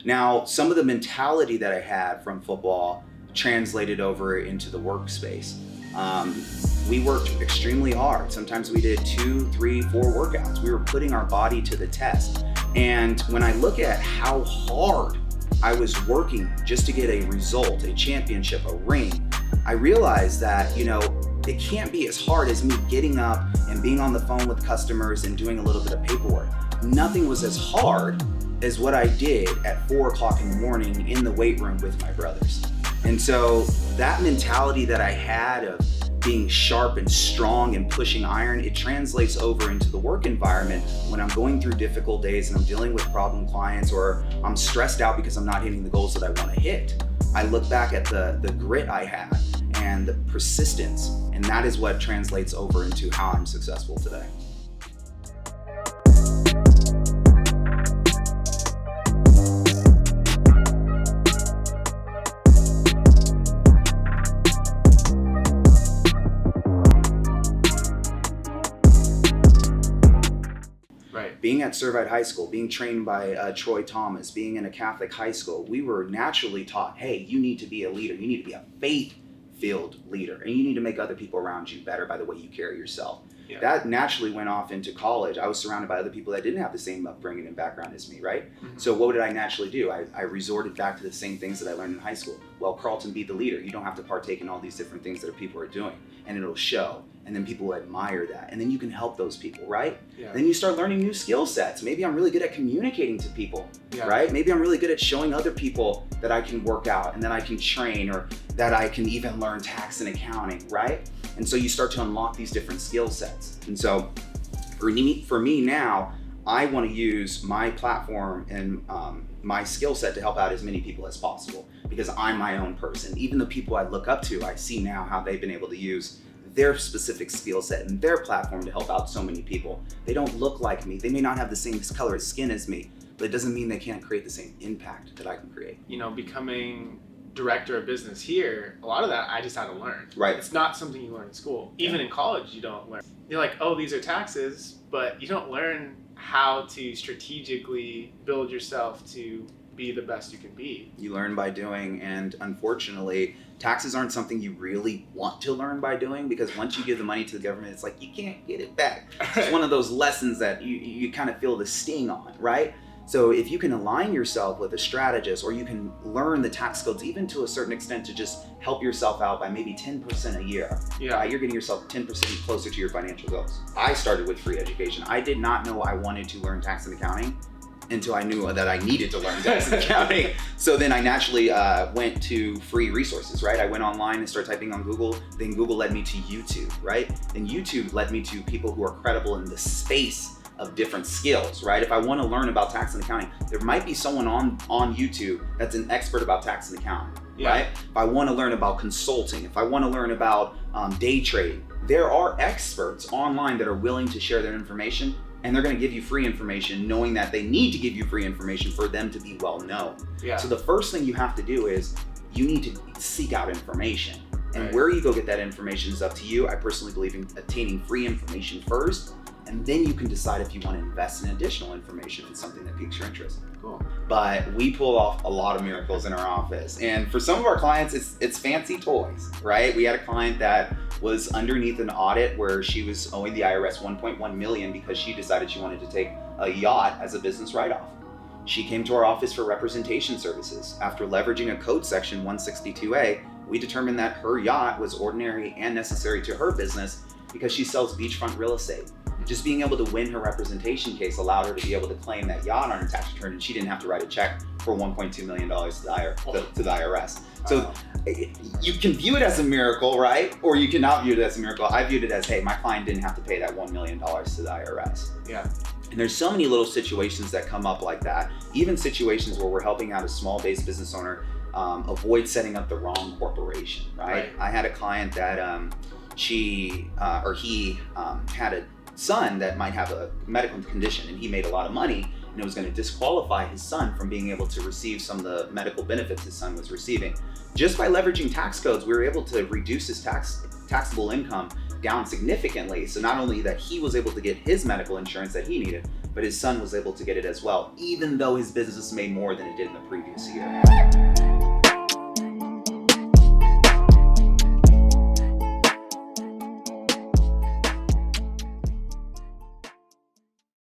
Now, some of the mentality that I had from football translated over into the workspace. We worked extremely hard. Sometimes we did 2, 3, 4 workouts. We were putting our body to the test. And when I look at how hard I was working just to get a result, a championship, a ring, I realized that, it can't be as hard as me getting up and being on the phone with customers and doing a little bit of paperwork. Nothing was as hard as what I did at 4 o'clock in the morning in the weight room with my brothers. And so that mentality that I had of being sharp and strong and pushing iron, it translates over into the work environment when I'm going through difficult days and I'm dealing with problem clients, or I'm stressed out because I'm not hitting the goals that I want to hit. I look back at the grit I had and the persistence, and that is what translates over into how I'm successful today. Being at Servite High School, being trained by Troy Thomas, being in a Catholic high school, we were naturally taught, hey, you need to be a leader. You need to be a faith-filled leader, and you need to make other people around you better by the way you carry yourself. Yeah. That naturally went off into college. I was surrounded by other people that didn't have the same upbringing and background as me, right? Mm-hmm. So what did I naturally do? I resorted back to the same things that I learned in high school. Well, Carlton, be the leader. You don't have to partake in all these different things that people are doing, and it'll show. And then people will admire that. And then you can help those people, right? Yeah. Then you start learning new skill sets. Maybe I'm really good at communicating to people, right? Maybe I'm really good at showing other people that I can work out and that I can train, or that I can even learn tax and accounting, right? And so you start to unlock these different skill sets. And so for me now, I want to use my platform and my skill set to help out as many people as possible, because I'm my own person. Even the people I look up to, I see now how they've been able to use their specific skill set and their platform to help out so many people. They don't look like me. They may not have the same color of skin as me, but it doesn't mean they can't create the same impact that I can create. Becoming director of business here, a lot of that I just had to learn. Right. It's not something you learn in school. Even in college, you don't learn. You're like, oh, these are taxes, but you don't learn how to strategically build yourself to be the best you can be. You learn by doing, and unfortunately, taxes aren't something you really want to learn by doing, because once you give the money to the government, it's like you can't get it back. It's one of those lessons that you kind of feel the sting on, right? So if you can align yourself with a strategist, or you can learn the tax codes even to a certain extent to just help yourself out by maybe 10% a year, you're getting yourself 10% closer to your financial goals. I started with free education. I did not know I wanted to learn tax and accounting until I knew that I needed to learn tax and accounting. So then I naturally went to free resources, right? I went online and started typing on Google. Then Google led me to YouTube, right? Then YouTube led me to people who are credible in the space of different skills, right? If I want to learn about tax and accounting, there might be someone on YouTube that's an expert about tax and accounting, right? If I want to learn about consulting, if I want to learn about day trading, there are experts online that are willing to share their information, and they're going to give you free information, knowing that they need to give you free information for them to be well known. Yeah. So the first thing you have to do is you need to seek out information. And where you go get that information is up to you. I personally believe in attaining free information first, and then you can decide if you want to invest in additional information if it's something that piques your interest. Cool. But we pull off a lot of miracles in our office. And for some of our clients, it's fancy toys, right? We had a client that was underneath an audit where she was owing the IRS $1.1 million because she decided she wanted to take a yacht as a business write-off. She came to our office for representation services. After leveraging a code section 162A, we determined that her yacht was ordinary and necessary to her business because she sells beachfront real estate. Just being able to win her representation case allowed her to be able to claim that yacht on her tax return, and she didn't have to write a check for $1.2 million to the IRS. So you can view it as a miracle, right? Or you cannot view it as a miracle. I viewed it as, hey, my client didn't have to pay that $1 million to the IRS. Yeah. And there's so many little situations that come up like that. Even situations where we're helping out a small-based business owner avoid setting up the wrong corporation, right? I had a client that he had a son that might have a medical condition, and he made a lot of money, and it was going to disqualify his son from being able to receive some of the medical benefits his son was receiving. Just by leveraging tax codes, we were able to reduce his taxable income down significantly. So not only that he was able to get his medical insurance that he needed, but his son was able to get it as well, even though his business made more than it did in the previous year.